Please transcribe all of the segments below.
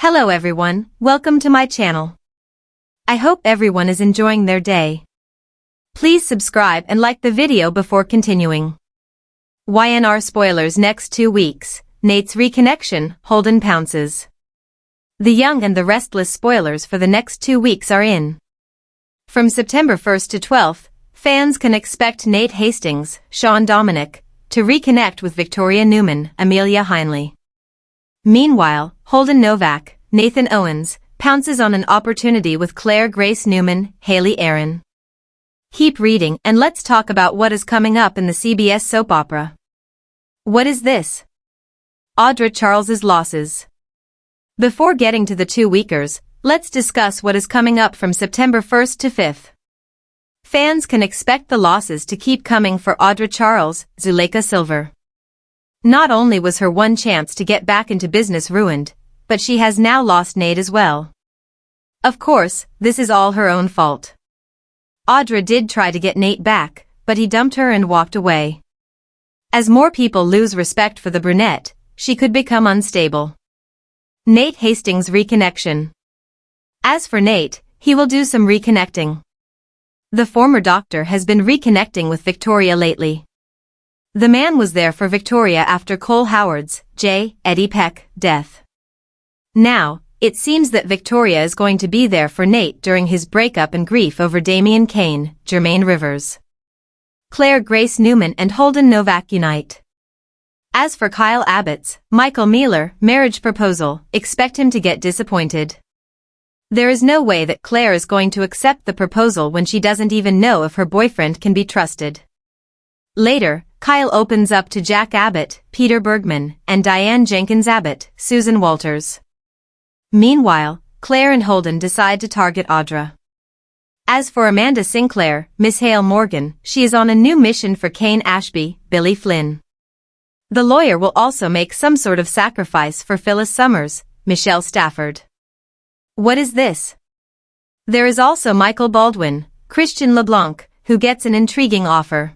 Hello everyone, welcome to my channel. I hope everyone is enjoying their day. Please subscribe and like the video before continuing. Y&R spoilers next 2 weeks, Nate's reconnection, Holden pounces. The Young and the Restless spoilers for the next 2 weeks are in. From September 1st to 12th, fans can expect Nate Hastings, Sean Dominic, to reconnect with Victoria Newman, Amelia Hayley. Meanwhile, Holden Novak, Nathan Owens, pounces on an opportunity with Claire Grace Newman, Hayley Erin. Keep reading and let's talk about what is coming up in the CBS soap opera. What is this? Audra Charles's losses. Before getting to the 2-weekers, let's discuss what is coming up from September 1st to 5th. Fans can expect the losses to keep coming for Audra Charles, Zuleika Silver. Not only was her one chance to get back into business ruined, but she has now lost Nate as well. Of course, this is all her own fault. Audra did try to get Nate back, but he dumped her and walked away. As more people lose respect for the brunette, she could become unstable. Nate Hastings reconnection. As for Nate, he will do some reconnecting. The former doctor has been reconnecting with Victoria lately. The man was there for Victoria after Cole Howard's, Eddie Peck, death. Now, it seems that Victoria is going to be there for Nate during his breakup and grief over Damian Kane, Jermaine Rivers. Claire Grace Newman and Holden Novak unite. As for Kyle Abbott's, Michael Mealer, marriage proposal, expect him to get disappointed. There is no way that Claire is going to accept the proposal when she doesn't even know if her boyfriend can be trusted. Later, Kyle opens up to Jack Abbott, Peter Bergman, and Diane Jenkins Abbott, Susan Walters. Meanwhile, Claire and Holden decide to target Audra. As for Amanda Sinclair, Miss Hale Morgan, she is on a new mission for Kane Ashby, Billy Flynn. The lawyer will also make some sort of sacrifice for Phyllis Summers, Michelle Stafford. What is this? There is also Michael Baldwin, Christian LeBlanc, who gets an intriguing offer.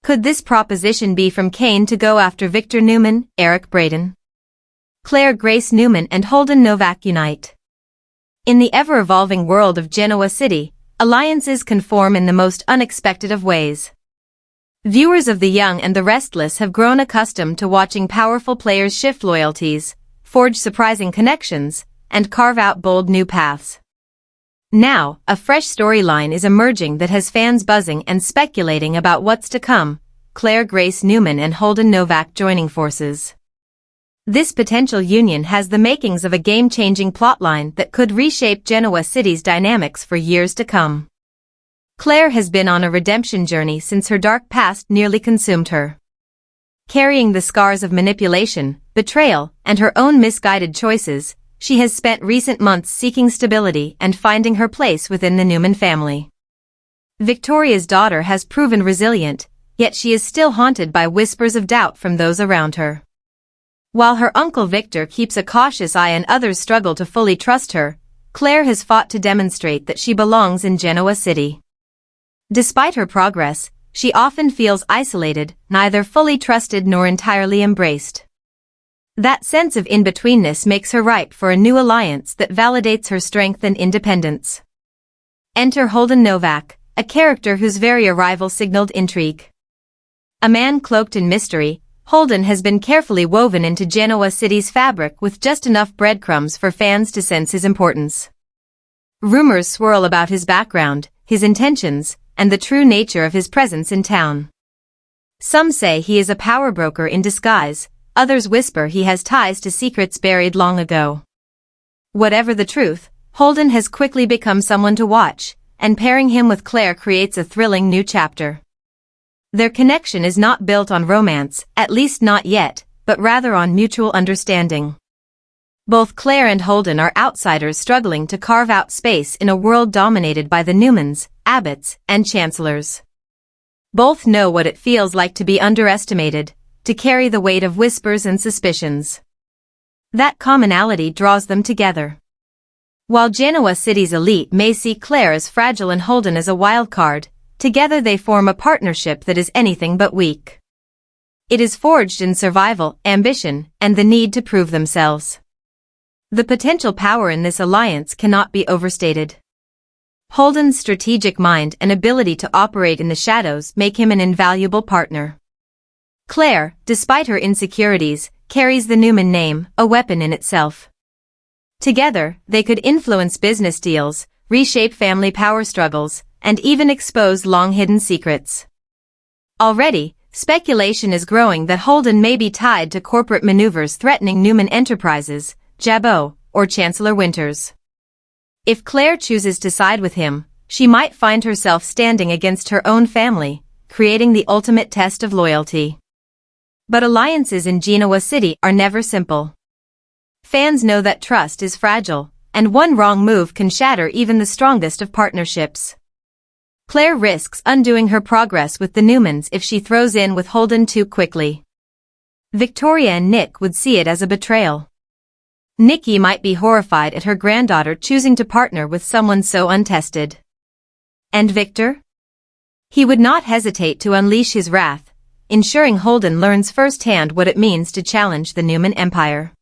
Could this proposition be from Kane to go after Victor Newman, Eric Braeden? Claire Grace Newman and Holden Novak unite. In the ever-evolving world of Genoa City, alliances can form in the most unexpected of ways. Viewers of The Young and the Restless have grown accustomed to watching powerful players shift loyalties, forge surprising connections, and carve out bold new paths. Now, a fresh storyline is emerging that has fans buzzing and speculating about what's to come, Claire Grace Newman and Holden Novak joining forces. This potential union has the makings of a game-changing plotline that could reshape Genoa City's dynamics for years to come. Claire has been on a redemption journey since her dark past nearly consumed her. Carrying the scars of manipulation, betrayal, and her own misguided choices, she has spent recent months seeking stability and finding her place within the Newman family. Victoria's daughter has proven resilient, yet she is still haunted by whispers of doubt from those around her. While her uncle Victor keeps a cautious eye and others struggle to fully trust her, Claire has fought to demonstrate that she belongs in Genoa City. Despite her progress, she often feels isolated, neither fully trusted nor entirely embraced. That sense of in-betweenness makes her ripe for a new alliance that validates her strength and independence. Enter Holden Novak, a character whose very arrival signaled intrigue. A man cloaked in mystery, Holden has been carefully woven into Genoa City's fabric with just enough breadcrumbs for fans to sense his importance. Rumors swirl about his background, his intentions, and the true nature of his presence in town. Some say he is a power broker in disguise, others whisper he has ties to secrets buried long ago. Whatever the truth, Holden has quickly become someone to watch, and pairing him with Claire creates a thrilling new chapter. Their connection is not built on romance, at least not yet, but rather on mutual understanding. Both Claire and Holden are outsiders struggling to carve out space in a world dominated by the Newmans, Abbotts, and Chancellors. Both know what it feels like to be underestimated, to carry the weight of whispers and suspicions. That commonality draws them together. While Genoa City's elite may see Claire as fragile and Holden as a wild card, together they form a partnership that is anything but weak. It is forged in survival, ambition, and the need to prove themselves. The potential power in this alliance cannot be overstated. Holden's strategic mind and ability to operate in the shadows make him an invaluable partner. Claire, despite her insecurities, carries the Newman name, a weapon in itself. Together, they could influence business deals, reshape family power struggles, and even expose long-hidden secrets. Already, speculation is growing that Holden may be tied to corporate maneuvers threatening Newman Enterprises, Jabot, or Chancellor Winters. If Claire chooses to side with him, she might find herself standing against her own family, creating the ultimate test of loyalty. But alliances in Genoa City are never simple. Fans know that trust is fragile, and one wrong move can shatter even the strongest of partnerships. Claire risks undoing her progress with the Newmans if she throws in with Holden too quickly. Victoria and Nick would see it as a betrayal. Nikki might be horrified at her granddaughter choosing to partner with someone so untested. And Victor? He would not hesitate to unleash his wrath, ensuring Holden learns firsthand what it means to challenge the Newman Empire.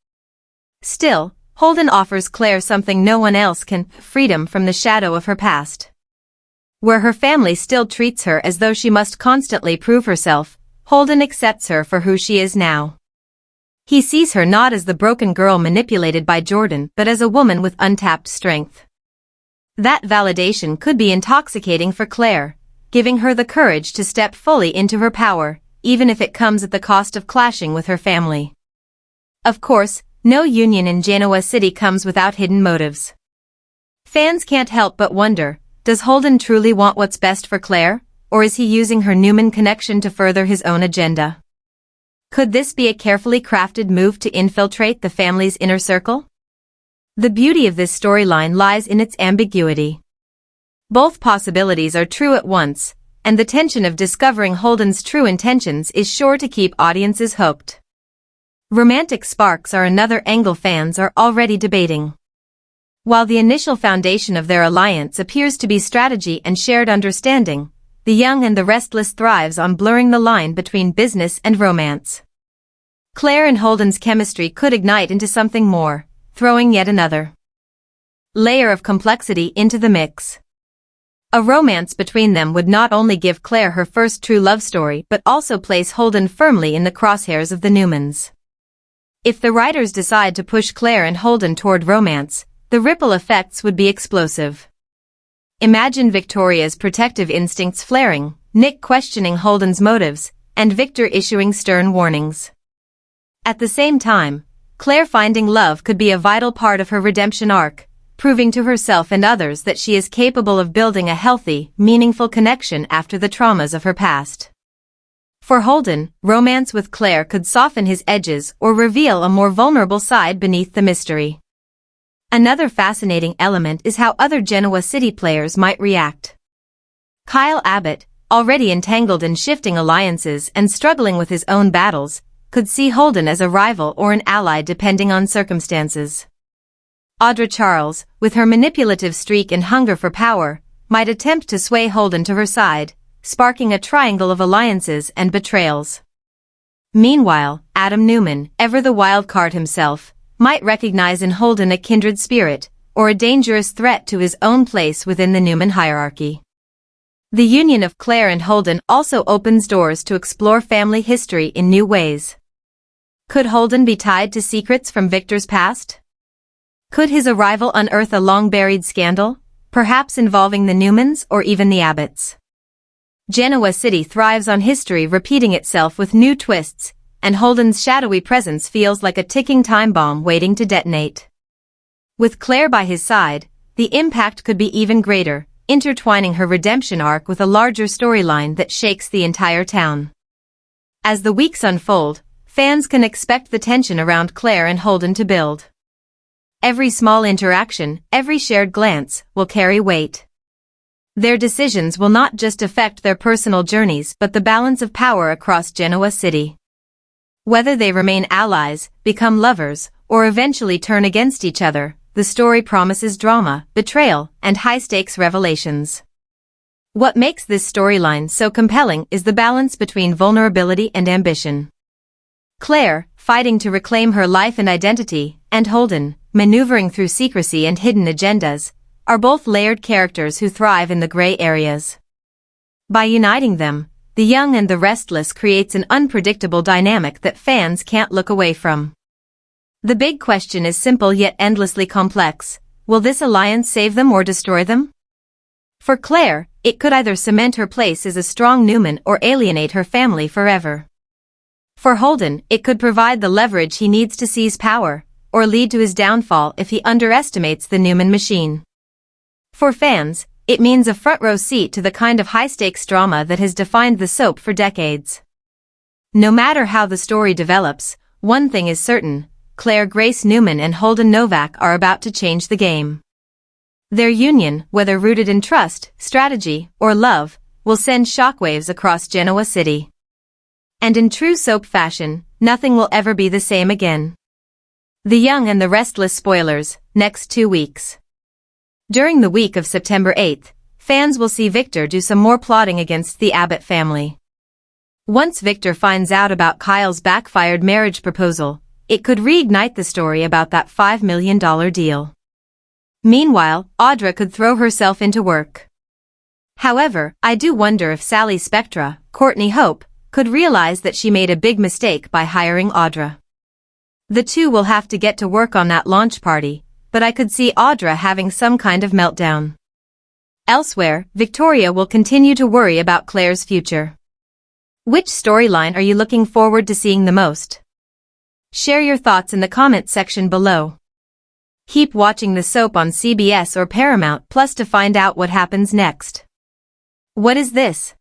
Still, Holden offers Claire something no one else can: freedom from the shadow of her past. Where her family still treats her as though she must constantly prove herself, Holden accepts her for who she is now. He sees her not as the broken girl manipulated by Jordan but as a woman with untapped strength. That validation could be intoxicating for Claire, giving her the courage to step fully into her power, even if it comes at the cost of clashing with her family. Of course, no union in Genoa City comes without hidden motives. Fans can't help but wonder, does Holden truly want what's best for Claire, or is he using her Newman connection to further his own agenda? Could this be a carefully crafted move to infiltrate the family's inner circle? The beauty of this storyline lies in its ambiguity. Both possibilities are true at once, and the tension of discovering Holden's true intentions is sure to keep audiences hooked. Romantic sparks are another angle fans are already debating. While the initial foundation of their alliance appears to be strategy and shared understanding, the young and the restless thrives on blurring the line between business and romance. Claire and Holden's chemistry could ignite into something more, throwing yet another layer of complexity into the mix. A romance between them would not only give Claire her first true love story but also place Holden firmly in the crosshairs of the Newmans. If the writers decide to push Claire and Holden toward romance, the ripple effects would be explosive. Imagine Victoria's protective instincts flaring, Nick questioning Holden's motives, and Victor issuing stern warnings. At the same time, Claire finding love could be a vital part of her redemption arc, proving to herself and others that she is capable of building a healthy, meaningful connection after the traumas of her past. For Holden, romance with Claire could soften his edges or reveal a more vulnerable side beneath the mystery. Another fascinating element is how other Genoa City players might react. Kyle Abbott, already entangled in shifting alliances and struggling with his own battles, could see Holden as a rival or an ally depending on circumstances. Audra Charles, with her manipulative streak and hunger for power, might attempt to sway Holden to her side, sparking a triangle of alliances and betrayals. Meanwhile, Adam Newman, ever the wild card himself, might recognize in Holden a kindred spirit, or a dangerous threat to his own place within the Newman hierarchy. The union of Claire and Holden also opens doors to explore family history in new ways. Could Holden be tied to secrets from Victor's past? Could his arrival unearth a long-buried scandal, perhaps involving the Newmans or even the Abbotts? Genoa City thrives on history repeating itself with new twists, and Holden's shadowy presence feels like a ticking time bomb waiting to detonate. With Claire by his side, the impact could be even greater, intertwining her redemption arc with a larger storyline that shakes the entire town. As the weeks unfold, fans can expect the tension around Claire and Holden to build. Every small interaction, every shared glance, will carry weight. Their decisions will not just affect their personal journeys but the balance of power across Genoa City. Whether they remain allies, become lovers, or eventually turn against each other, the story promises drama, betrayal, and high-stakes revelations. What makes this storyline so compelling is the balance between vulnerability and ambition. Claire, fighting to reclaim her life and identity, and Holden, maneuvering through secrecy and hidden agendas, are both layered characters who thrive in the gray areas. By uniting them, the young and the restless creates an unpredictable dynamic that fans can't look away from. The big question is simple yet endlessly complex: will this alliance save them or destroy them? For Claire, it could either cement her place as a strong Newman or alienate her family forever. For Holden, it could provide the leverage he needs to seize power, or lead to his downfall if he underestimates the Newman machine. For fans, it means a front-row seat to the kind of high-stakes drama that has defined the soap for decades. No matter how the story develops, one thing is certain: Claire Grace Newman and Holden Novak are about to change the game. Their union, whether rooted in trust, strategy, or love, will send shockwaves across Genoa City. And in true soap fashion, nothing will ever be the same again. The Young and the Restless spoilers, next 2 weeks. During the week of September 8th, fans will see Victor do some more plotting against the Abbott family. Once Victor finds out about Kyle's backfired marriage proposal, it could reignite the story about that $5 million deal. Meanwhile, Audra could throw herself into work. However, I do wonder if Sally Spectra, Courtney Hope, could realize that she made a big mistake by hiring Audra. The two will have to get to work on that launch party, but I could see Audra having some kind of meltdown. Elsewhere, Victoria will continue to worry about Claire's future. Which storyline are you looking forward to seeing the most? Share your thoughts in the comments section below. Keep watching the soap on CBS or Paramount Plus to find out what happens next. What is this?